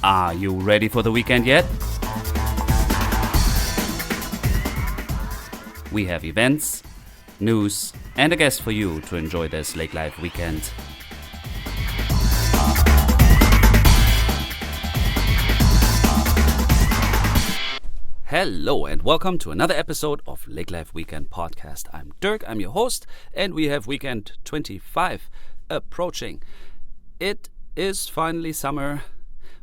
Are you ready for the weekend yet? We have events, news, and a guest for you to enjoy this Lake Life weekend. Hello and welcome to another episode of Lake Life Weekend Podcast. I'm Dirk, I'm your host, and we have weekend 25 approaching. It is finally summer.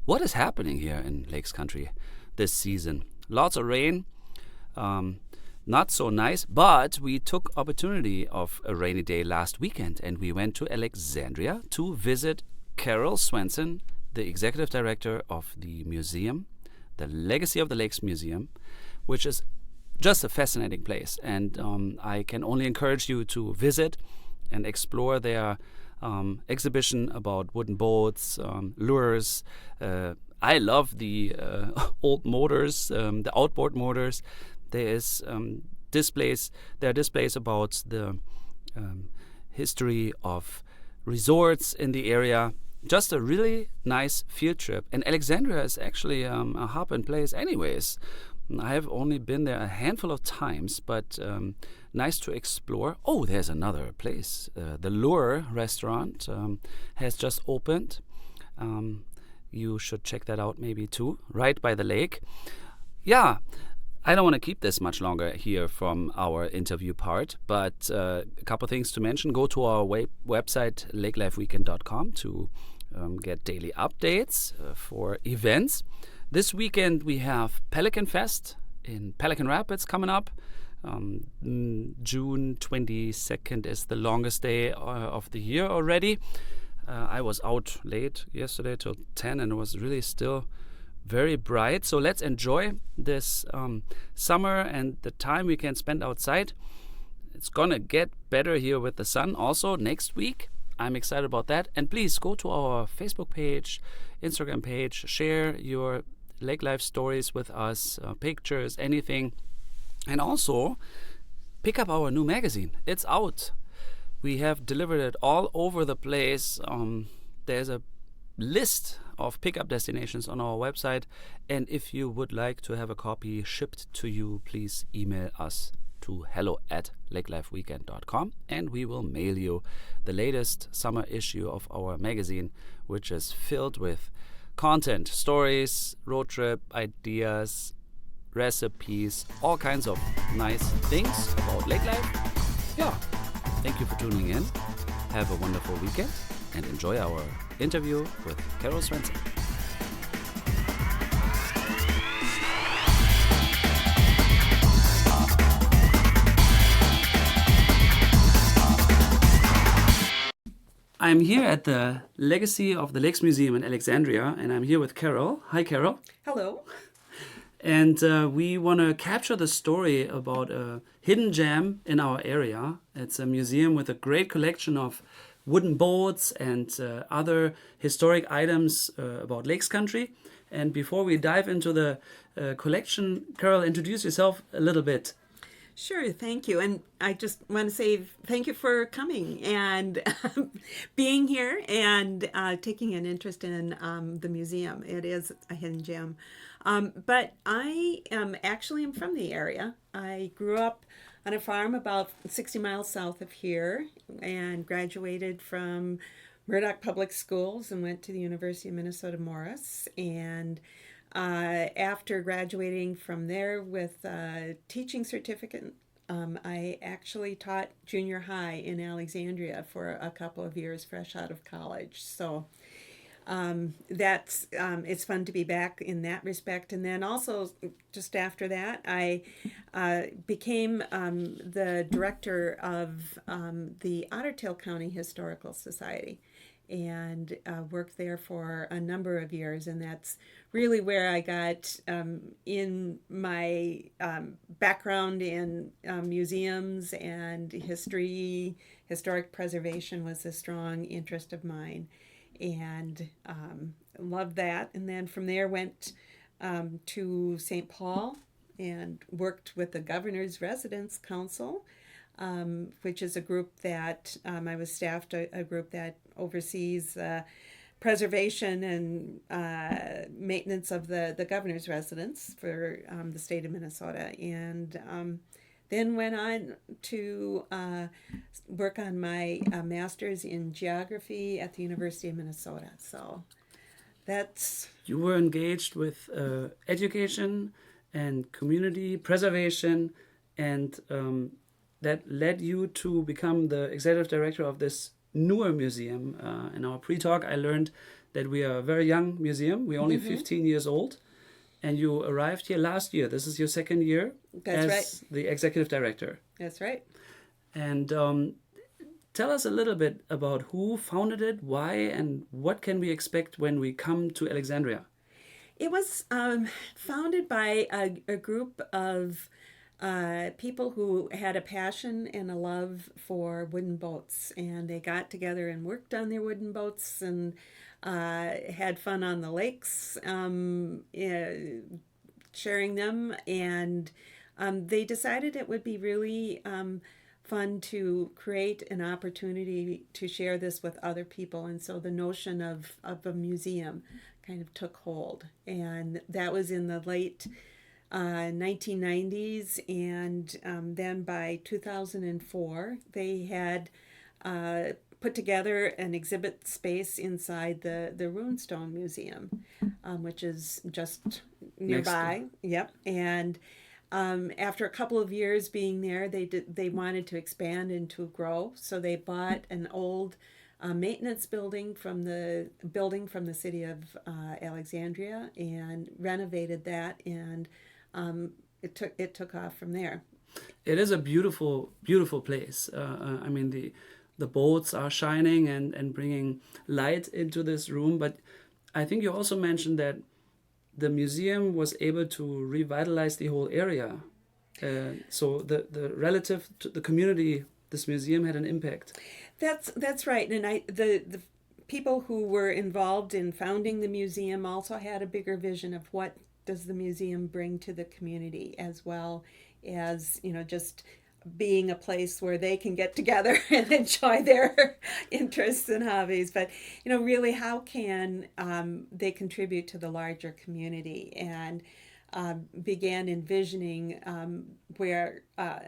What is happening here in Lakes Country this season? Lots of rain, not so nice, but we took opportunity of a rainy day last weekend and we went to Alexandria to visit Carol Swenson, the executive director of the museum, the Legacy of the Lakes Museum, which is just a fascinating place. And I can only encourage you to visit and explore their exhibition about wooden boats, lures. I love the old motors, the outboard motors. There is displays. There are displays about the history of resorts in the area. Just a really nice field trip. And Alexandria is actually a hub and place anyways. I have only been there a handful of times, but nice to explore. Oh, there's another place. The Lure restaurant has just opened. You should check that out maybe too, right by the lake. Yeah, I don't want to keep this much longer here from our interview part, but a couple things to mention. Go to our website, lakelifeweekend.com, to get daily updates for events. This weekend we have Pelican Fest in Pelican Rapids coming up. June 22nd is the longest day of the year already. I was out late yesterday till 10 and it was really still very bright. So let's enjoy this summer and the time we can spend outside. It's gonna get better here with the sun also next week. I'm excited about that. And please go to our Facebook page, Instagram page, share your Lake Life stories with us, pictures, anything. And also pick up our new magazine. It's out. We have delivered it all over the place. There's a list of pickup destinations on our website. And if you would like to have a copy shipped to you, please email us to hello@lakelifeweekend.com and we will mail you the latest summer issue of our magazine, which is filled with content, stories, road trip ideas, recipes, all kinds of nice things about lake life. Yeah, thank you for tuning in. Have a wonderful weekend and enjoy our interview with Carol Swenson. I'm here at the Legacy of the Lakes Museum in Alexandria, and I'm here with Carol. Hi, Carol. Hello. And we want to capture the story about a hidden gem in our area. It's a museum with a great collection of wooden boats and other historic items about Lakes Country. And before we dive into the collection, Carol, introduce yourself a little bit. Sure, thank you. And I just want to say thank you for coming and being here and taking an interest in the museum. It is a hidden gem. But I am from the area. I grew up on a farm about 60 miles south of here and graduated from Murdoch Public Schools and went to the University of Minnesota Morris. And after graduating from there with a teaching certificate, I actually taught junior high in Alexandria for a couple of years fresh out of college. So that's it's fun to be back in that respect. And then also just after that, I became the director of the Otter Tail County Historical Society and worked there for a number of years. And that's really where I got in my background in museums and history. Historic preservation was a strong interest of mine and loved that. And then from there went to St. Paul and worked with the Governor's Residence Council, which is a group that I was staffed a group that oversees preservation and maintenance of the governor's residence for the state of Minnesota. And then went on to work on my master's in geography at the University of Minnesota. So that's... You were engaged with education and community preservation, and that led you to become the executive director of this newer museum. In our pre-talk, I learned that we are a very young museum. We're only 15 years old, and you arrived here last year. This is your second year as the executive director. That's right. And tell us a little bit about who founded it, why, and what can we expect when we come to Alexandria? It was founded by a group of people who had a passion and a love for wooden boats, and they got together and worked on their wooden boats and had fun on the lakes, sharing them, and they decided it would be really fun to create an opportunity to share this with other people. And so the notion of a museum kind of took hold, and that was in the late 1990s, and then by 2004 they had put together an exhibit space inside the Runestone Museum, which is just nearby. Yep. And after a couple of years being there, they wanted to expand and to grow, so they bought an old maintenance building from the city of Alexandria and renovated that, and it took off from there. It is a beautiful, beautiful place. I mean, the boats are shining and bringing light into this room. But I think you also mentioned that the museum was able to revitalize the whole area. So the relative to the community, this museum had an impact. That's right. And the people who were involved in founding the museum also had a bigger vision of what does the museum bring to the community, as well as, just being a place where they can get together and enjoy their interests and hobbies. But, really, how can they contribute to the larger community? And began envisioning where a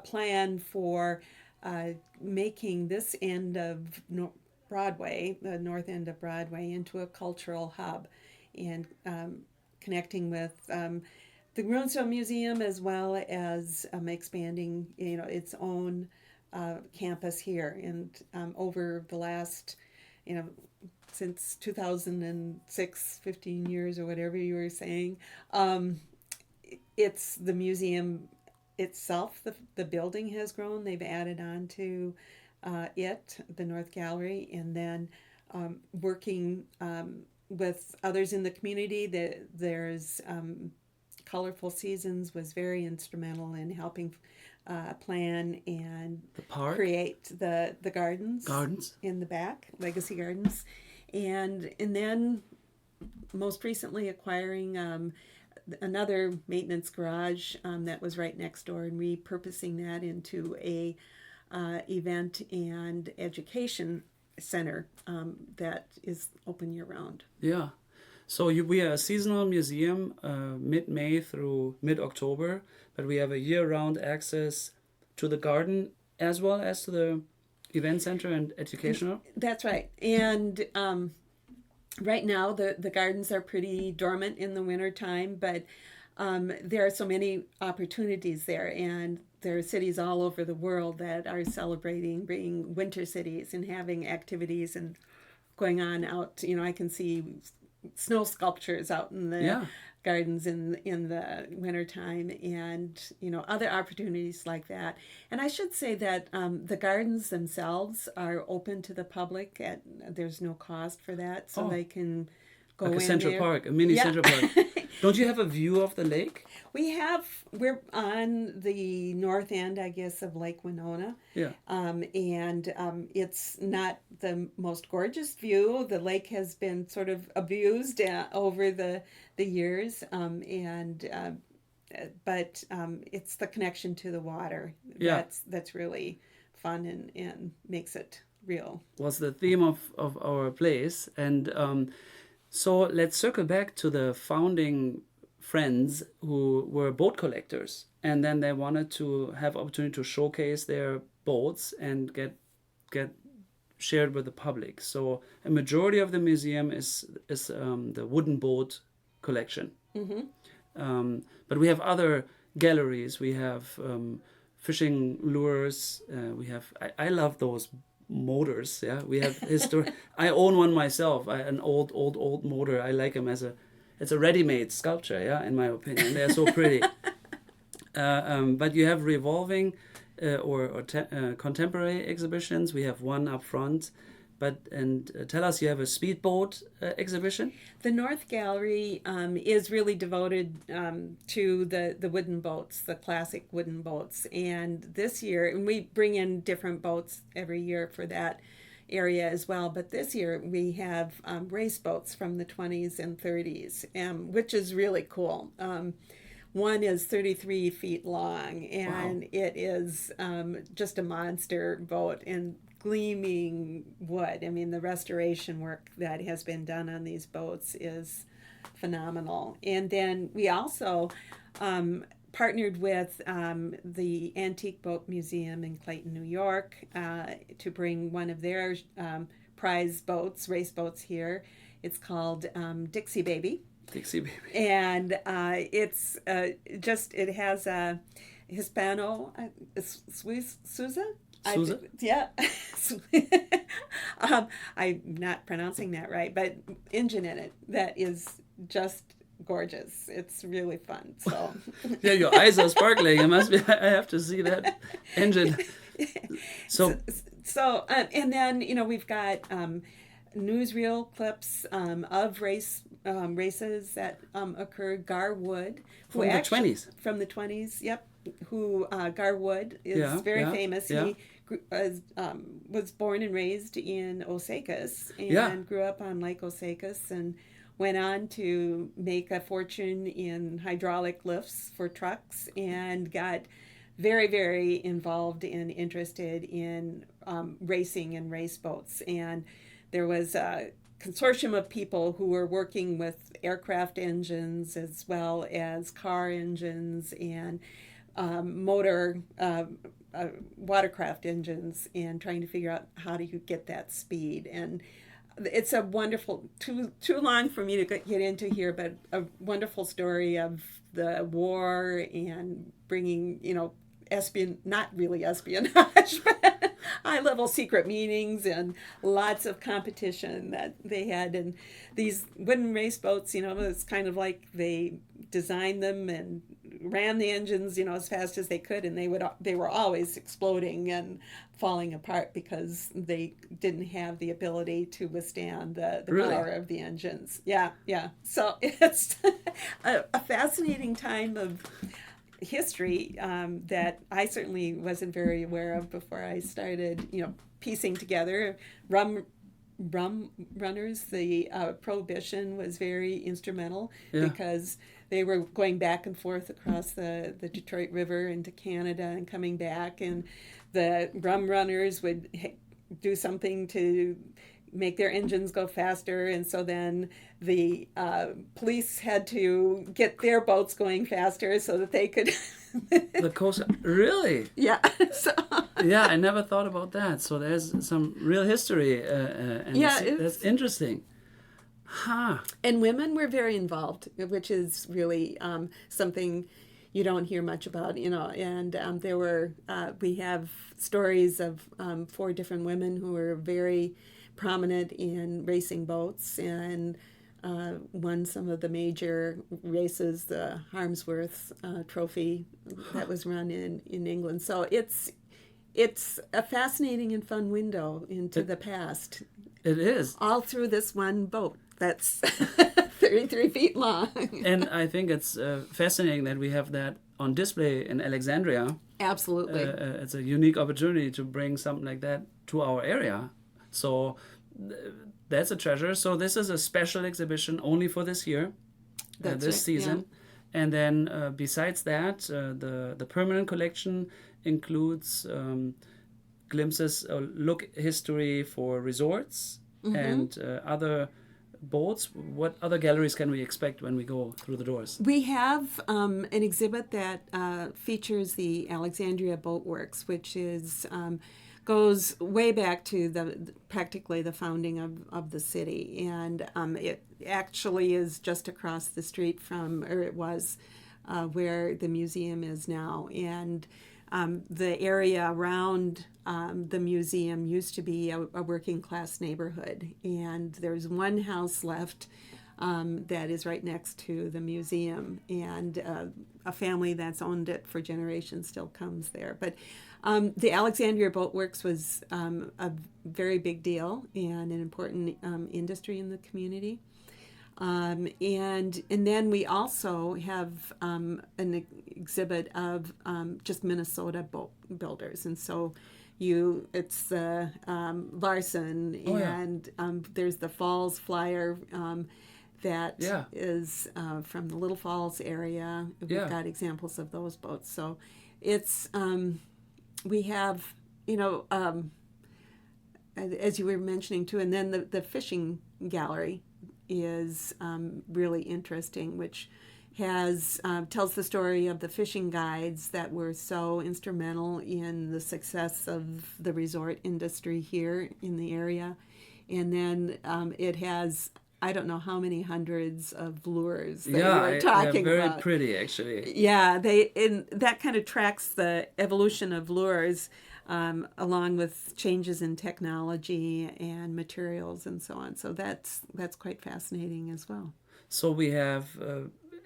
plan for making this end of Broadway, the north end of Broadway, into a cultural hub, and connecting with the Runestone Museum, as well as expanding, its own campus here. And over the last, since 2006, 15 years or whatever you were saying, it's the museum itself, the building has grown. They've added on to the North Gallery, and then working with others in the community. There's Colorful Seasons was very instrumental in helping plan and create the gardens in the back, Legacy Gardens, and then most recently acquiring another maintenance garage that was right next door, and repurposing that into a event and education center that is open year-round. Yeah. So we are a seasonal museum, mid-May through mid-October, but we have a year-round access to the garden as well as to the event center and educational. That's right. And right now the gardens are pretty dormant in the wintertime, but there are so many opportunities there, and there are cities all over the world that are celebrating being winter cities and having activities and going on out. I can see snow sculptures out in the gardens in the wintertime, and other opportunities like that. And I should say that the gardens themselves are open to the public. There's no cost for that, so they can go like in a Central there. Park, a mini Central Park. Don't you have a view of the lake? We're on the north end, I guess, of Lake Winona. Yeah. And it's not the most gorgeous view. The lake has been sort of abused over the years. But it's the connection to the water that's really fun and makes it real. was the theme of our place. And so let's circle back to the founding friends who were boat collectors. And then they wanted to have opportunity to showcase their boats and get shared with the public. So a majority of the museum is the wooden boat collection. But we have other galleries. We have fishing lures. We have. I love those motors. Yeah, we have history. I own one myself. An old motor. I like them it's a ready-made sculpture. Yeah, in my opinion, they're so pretty. But you have revolving or contemporary exhibitions. We have one up front. Tell us, you have a speedboat exhibition? The North Gallery is really devoted to the wooden boats, the classic wooden boats. And this year, and we bring in different boats every year for that area as well. But this year we have race boats from the 20s and 30s, which is really cool. One is 33 feet long, and wow. It is just a monster boat in gleaming wood. I mean, the restoration work that has been done on these boats is phenomenal. And then we also partnered with the Antique Boat Museum in Clayton, New York, to bring one of their prize boats, race boats here. It's called Dixie Baby. Dixie Baby. And it's it has a Hispano, Sousa? Yeah. I'm not pronouncing that right, but engine in it that is just gorgeous. It's really fun. So yeah, your eyes are sparkling. I have to see that engine. So and then we've got newsreel clips of races that occurred. Gar Wood, from the 20s. From the 20s, yep. Who Gar Wood is very famous. Yeah. He was born and raised in Osakis and grew up on Lake Osakis and went on to make a fortune in hydraulic lifts for trucks and got very, very involved and interested in racing and race boats. And there was a consortium of people who were working with aircraft engines as well as car engines and watercraft engines, and trying to figure out how do you get that speed. And it's a wonderful, too long for me to get into here, but a wonderful story of the war and bringing, not really espionage, but high-level secret meetings and lots of competition that they had. And these wooden race boats, it's kind of like they designed them and ran the engines, as fast as they could, and they were always exploding and falling apart because they didn't have the ability to withstand the really? Power of the engines. Yeah. So it's a fascinating time of history that I certainly wasn't very aware of before I started, piecing together. Rum runners, the Prohibition was very instrumental because they were going back and forth across the Detroit River into Canada and coming back, and the rum runners would do something to make their engines go faster, and so then the police had to get their boats going faster so that they could the coast. Really? Yeah. So yeah, I never thought about that. So there's some real history, and that's interesting. Huh. And women were very involved, which is really something you don't hear much about, and there were, we have stories of 4 different women who were very prominent in racing boats and won some of the major races, the Harmsworth Trophy that was run in England. So it's a fascinating and fun window into the past. It is. All through this one boat that's 33 feet long. And I think it's fascinating that we have that on display in Alexandria. Absolutely. It's a unique opportunity to bring something like that to our area. So that's a treasure. So this is a special exhibition only for this year, this season. Yeah. And then besides that, the permanent collection includes glimpses or look history for resorts and other boats. What other galleries can we expect when we go through the doors? We have an exhibit that features the Alexandria Boat Works, which is goes way back to practically the founding of the city, and it actually is just across the street from, or it was, where the museum is now, and the area around the museum used to be a working class neighborhood, and there's one house left that is right next to the museum, and a family that's owned it for generations still comes there. But the Alexandria Boat Works was a very big deal and an important industry in the community. And then we also have an exhibit of just Minnesota boat builders, and so it's the Larson, and there's the Falls Flyer that is from the Little Falls area. We've got examples of those boats. So it's we have, as you were mentioning too, and then the fishing gallery is really interesting, which has tells the story of the fishing guides that were so instrumental in the success of the resort industry here in the area. And then it has, I don't know how many hundreds of lures that you were talking very about. Pretty, actually. Yeah, that kind of tracks the evolution of lures, along with changes in technology and materials and so on. So that's quite fascinating as well. So we have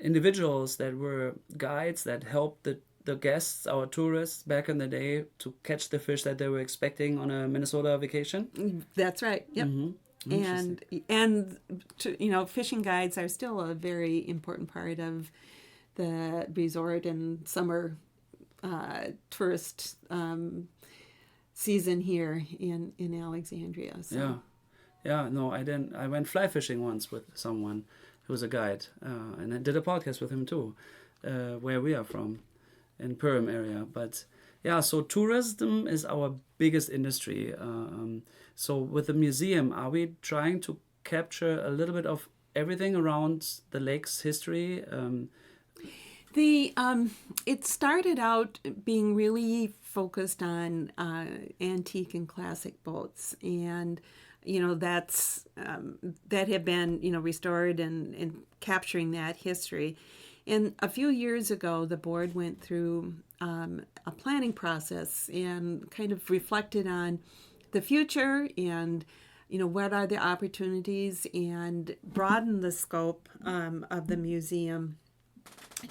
individuals that were guides that helped the guests, our tourists back in the day, to catch the fish that they were expecting on a Minnesota vacation. That's right. Yep. Mm-hmm. And fishing guides are still a very important part of the resort and summer tourist season here in Alexandria. So. Yeah. No, I didn't. I went fly fishing once with someone who was a guide, and I did a podcast with him too, where we are from, in Perham area. But yeah, so tourism is our biggest industry. So with the museum, are we trying to capture a little bit of everything around the lake's history? It started out being really focused on antique and classic boats, and that have been restored and capturing that history. And a few years ago, the board went through a planning process and kind of reflected on the future and what are the opportunities, and broadened the scope of the museum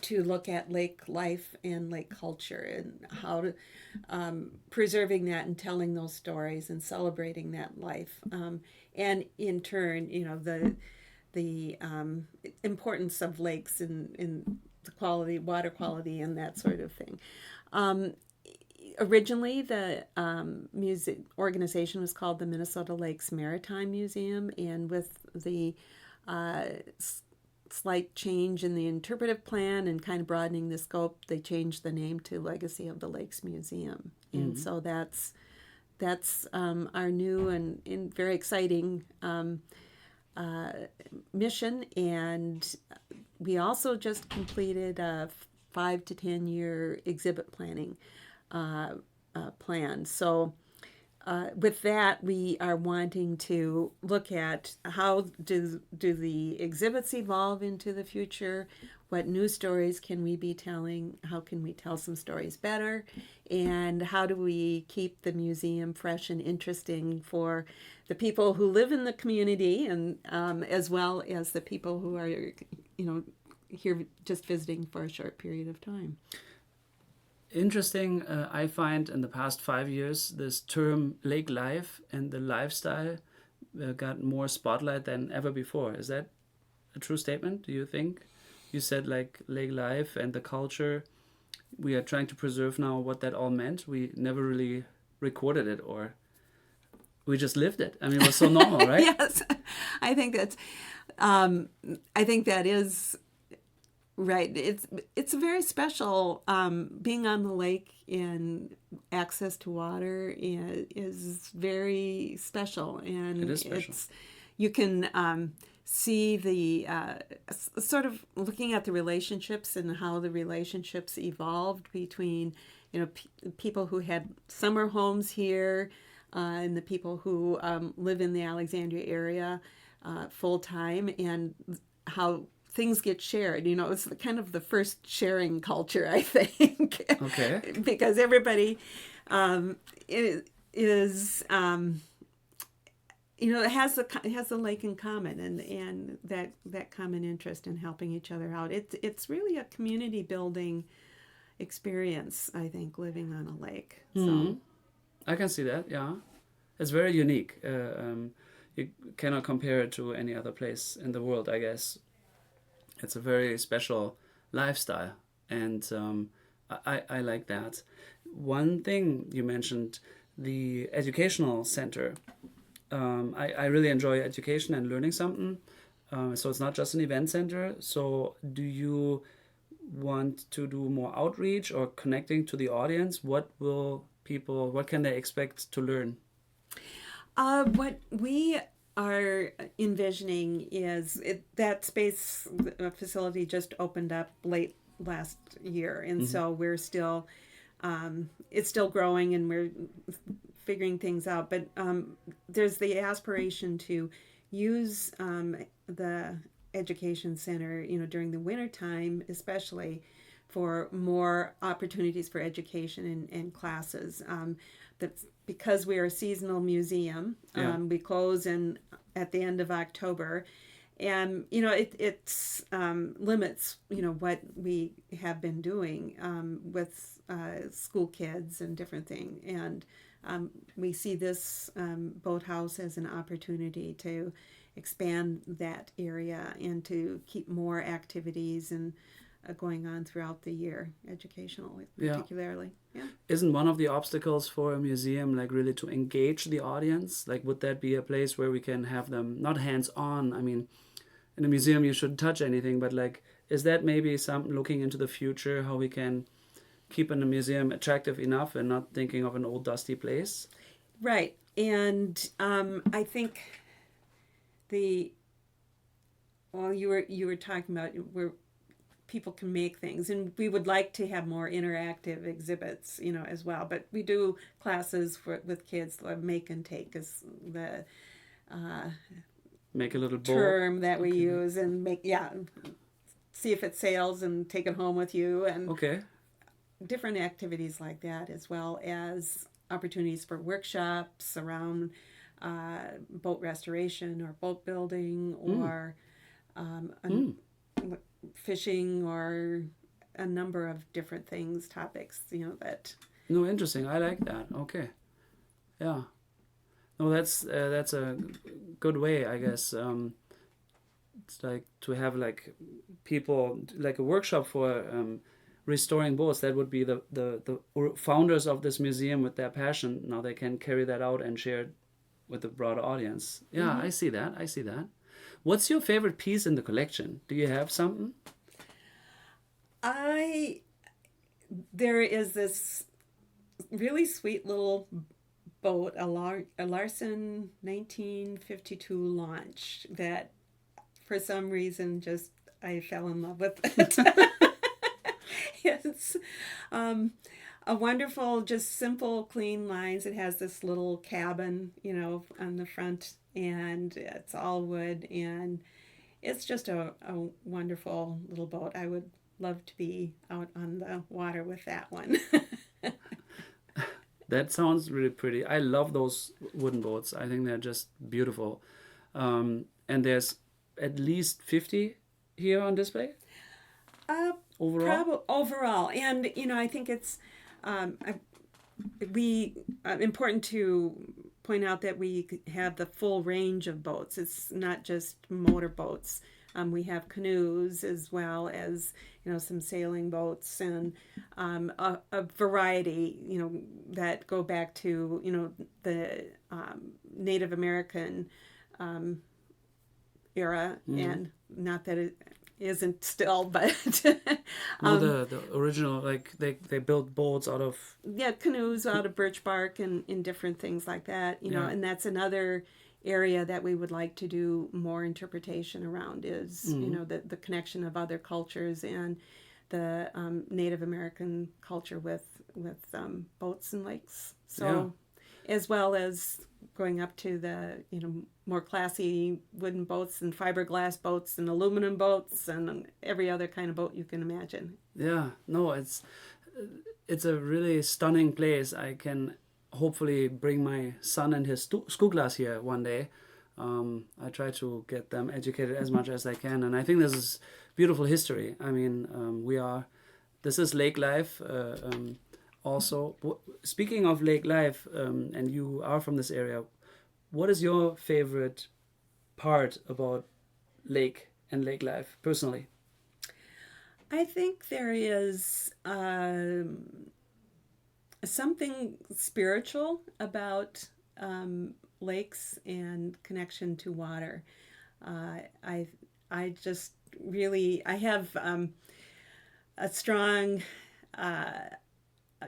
to look at lake life and lake culture, and how to preserving that and telling those stories and celebrating that life, and in turn the importance of lakes in the quality, water quality, and that sort of thing. Originally, the music organization was called the Minnesota Lakes Maritime Museum, and with the slight change in the interpretive plan and kind of broadening the scope, they changed the name to Legacy of the Lakes Museum. Mm-hmm. And so that's our new and very exciting mission. And we also just completed a 5 to 10 year exhibit planning plan. So with that, we are wanting to look at how do the exhibits evolve into the future, what new stories can we be telling, how can we tell some stories better, and how do we keep the museum fresh and interesting for the people who live in the community, and as well as the people who are here just visiting for a short period of time. Interesting, I find in the past 5 years, this term lake life and the lifestyle got more spotlight than ever before. Is that a true statement, do you think? You said like lake life and the culture. We are trying to preserve now what that all meant. We never really recorded it, or we just lived it. I mean, it was so normal, right? Yes, I think that is Right. It's very special. Being on the lake and access to water is very special, It and is special. it's you can see the sort of looking at the relationships and how the relationships evolved between people who had summer homes here and the people who live in the Alexandria area full time, and how things get shared. It's kind of the first sharing culture, I think. Okay. Because everybody is it has the lake in common, and that common interest in helping each other out. It's really a community building experience, I think, living on a lake. So I can see that. Yeah, it's very unique. You cannot compare it to any other place in the world, I guess. It's a very special lifestyle, and I like that. One thing you mentioned, the educational center. I really enjoy education and learning something. So it's not just an event center. So do you want to do more outreach or connecting to the audience? What can they expect to learn? What we are envisioning is that space facility just opened up late last year, and so we're still it's still growing, and we're figuring things out. But there's the aspiration to use the education center, during the winter time, especially for more opportunities for education and classes. That's because we are a seasonal museum. Yeah. We close at the end of October, and it's limits what we have been doing with school kids and different things. And we see this boathouse as an opportunity to expand that area and to keep more activities and going on throughout the year, educational particularly. Yeah. Isn't one of the obstacles for a museum like really to engage the audience? Like, would that be a place where we can have them not hands-on? I mean, in a museum you shouldn't touch anything, but like, is that maybe some looking into the future, how we can keep in a museum attractive enough and not thinking of an old dusty place? Right. And I think you were talking about where people can make things, and we would like to have more interactive exhibits, as well. But we do classes with kids. Make and take is the Make a little bowl. term that we use, and see if it sails and take it home with you, and Okay. different activities like that, as well as opportunities for workshops around boat restoration or boat building or fishing, or a number of different things, topics, that. No, interesting. I like that. Okay. Yeah. No, that's a good way, I guess. It's like to have like people, like a workshop for restoring boats. That would be the founders of this museum with their passion. Now they can carry that out and share it with the broader audience. Yeah, I see that. I see that. What's your favorite piece in the collection? Do you have something? There is this really sweet little boat, a Larson 1952 launch that for some reason just I fell in love with it. It's a wonderful, just simple, clean lines. It has this little cabin, on the front, and it's all wood, and it's just a wonderful little boat. I would love to be out on the water with that one. That sounds really pretty. I love those wooden boats. I think they're just beautiful. And there's at least 50 here on display? Overall? Overall. And, I think it's important to point out that we have the full range of boats. It's not just motor boats. We have canoes, as well as some sailing boats, and a variety that go back to the Native American era, and not that isn't still, but No, the original, like they built boats out of. yeah, canoes out of birch bark and different things like that, Yeah. and that's another area that we would like to do more interpretation around is, the connection of other cultures and the Native American culture with boats and lakes. So, as well as going up to the, more classy wooden boats and fiberglass boats and aluminum boats and every other kind of boat you can imagine. Yeah, no, it's a really stunning place. I can hopefully bring my son and his school class here one day. I try to get them educated as much as I can, and I think this is beautiful history. I mean, this is lake life. Also, speaking of lake life, and you are from this area, what is your favorite part about lake and lake life personally? I think there is something spiritual about lakes and connection to water. I just really I have a strong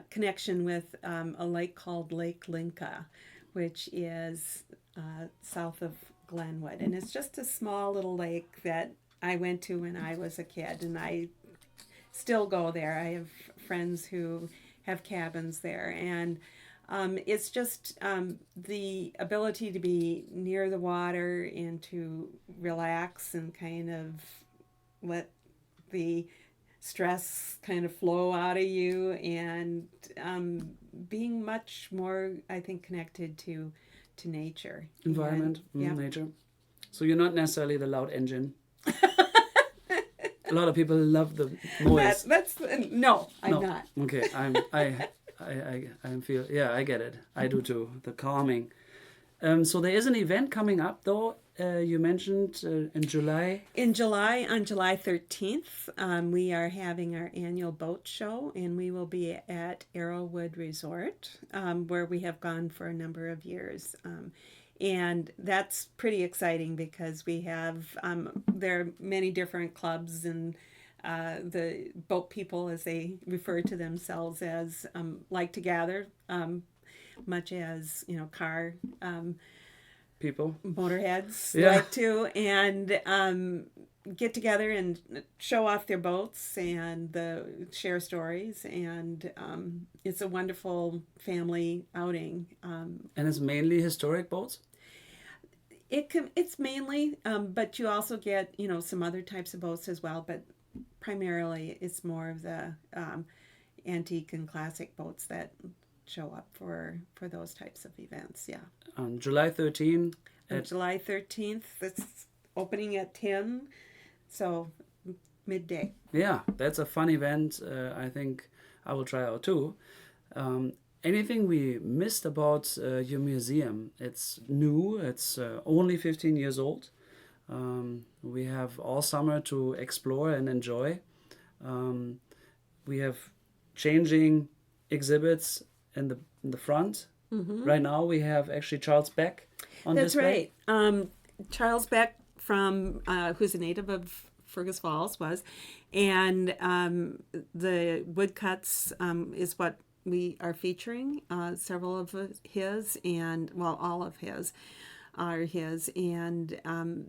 connection with a lake called Lake Linka, which is south of Glenwood, and it's just a small little lake that I went to when I was a kid, and I still go there. I have friends who have cabins there, and it's just the ability to be near the water and to relax and kind of let the stress kind of flow out of you, and being much more, I think, connected to nature, Environment, and, nature. So you're not necessarily the loud engine. A lot of people love the noise. That's no, I'm not. Okay, I feel, yeah, I get it. I do too. The calming. So there is an event coming up though. You mentioned in July. In July, on July 13th, we are having our annual boat show, and we will be at Arrowwood Resort, where we have gone for a number of years. And that's pretty exciting because we have, there are many different clubs, and the boat people, as they refer to themselves as, like to gather, much as, car People, motorheads Yeah. like to, and get together and show off their boats and share stories, and it's a wonderful family outing. And it's mainly historic boats. It's mainly, but you also get some other types of boats as well, but primarily it's more of the antique and classic boats that show up for those types of events. Yeah. On July 13th. On July 13th, it's opening at 10, so midday. Yeah, that's a fun event. I think I will try out too. Anything we missed about your museum? It's new. It's only 15 years old. We have all summer to explore and enjoy. We have changing exhibits in the front. Mm-hmm. Right now we have actually Charles Beck on display. That's right. Charles Beck, from who's a native of Fergus Falls, was, and the woodcuts is what we are featuring. Several of his, and well, all of his are his, and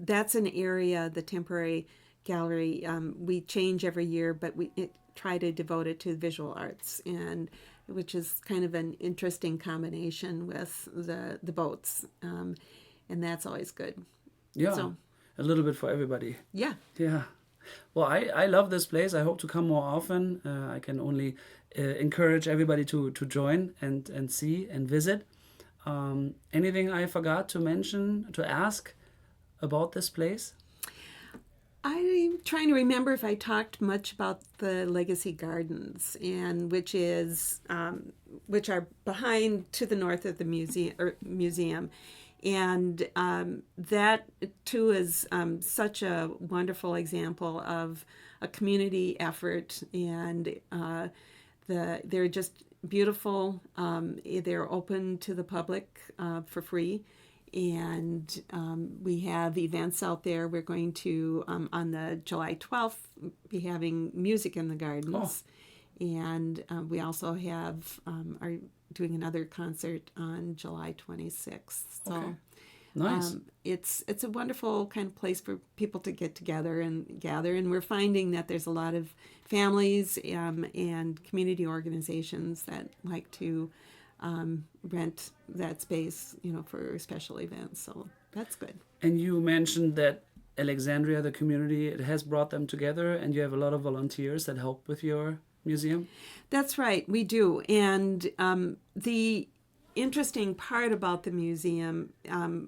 that's an area, the temporary gallery, we change every year, but we try to devote it to visual arts, and which is kind of an interesting combination with the boats, and that's always good. Yeah, so, a little bit for everybody. Yeah. Yeah. Well, I love this place. I hope to come more often. I can only encourage everybody to join and see and visit. Anything I forgot to mention, to ask about this place? I'm trying to remember if I talked much about the Legacy Gardens, and which are behind to the north of the museum. And that too is such a wonderful example of a community effort, and they're just beautiful. They're open to the public for free, And we have events out there. We're going to, on the July 12th, be having music in the gardens. And we also are doing another concert on July 26th. So Okay. Nice. It's a wonderful kind of place for people to get together and gather. And we're finding that there's a lot of families and community organizations that like to rent that space, for special events. So that's good. And you mentioned that Alexandria, the community, it has brought them together, and you have a lot of volunteers that help with your museum? That's right, we do. And the interesting part about the museum,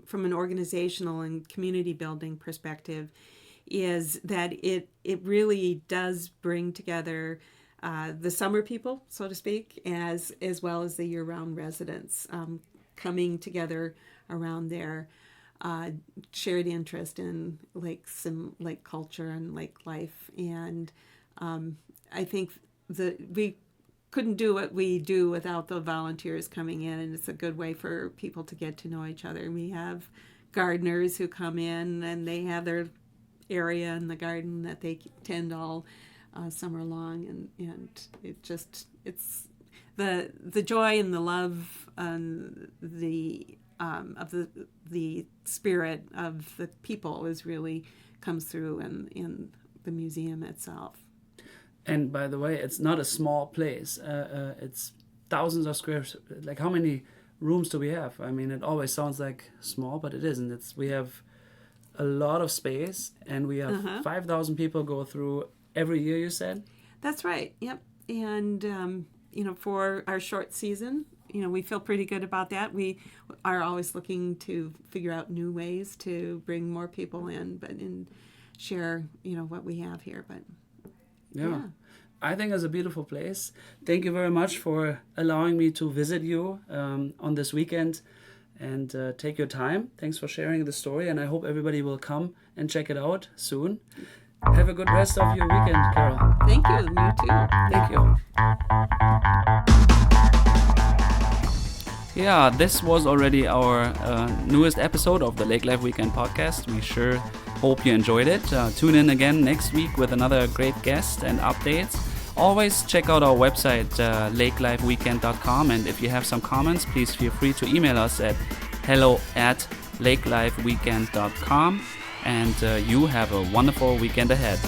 from an organizational and community building perspective, is that it really does bring together the summer people, so to speak, as well as the year-round residents, coming together around their shared interest in lake culture and lake life. And I think we couldn't do what we do without the volunteers coming in, and it's a good way for people to get to know each other. We have gardeners who come in, and they have their area in the garden that they tend all summer long, and it's the joy and the love and the spirit of the people is really comes through in the museum itself. And by the way, it's not a small place. It's thousands of squares. Like, how many rooms do we have? I mean, it always sounds like small, but it isn't. We have a lot of space, and we have 5,000 people go through every year, you said? That's right. Yep. And, for our short season, we feel pretty good about that. We are always looking to figure out new ways to bring more people in, and share, what we have here. But yeah. I think it's a beautiful place. Thank you very much for allowing me to visit you on this weekend and take your time. Thanks for sharing the story, and I hope everybody will come and check it out soon. Have a good rest of your weekend, Carol. Thank you. You too. Thank you. Yeah, this was already our newest episode of the Lake Life Weekend podcast. We sure hope you enjoyed it. Tune in again next week with another great guest and updates. Always check out our website, lakelifeweekend.com, and if you have some comments, please feel free to email us at hello@lakelifeweekend.com, and you have a wonderful weekend ahead.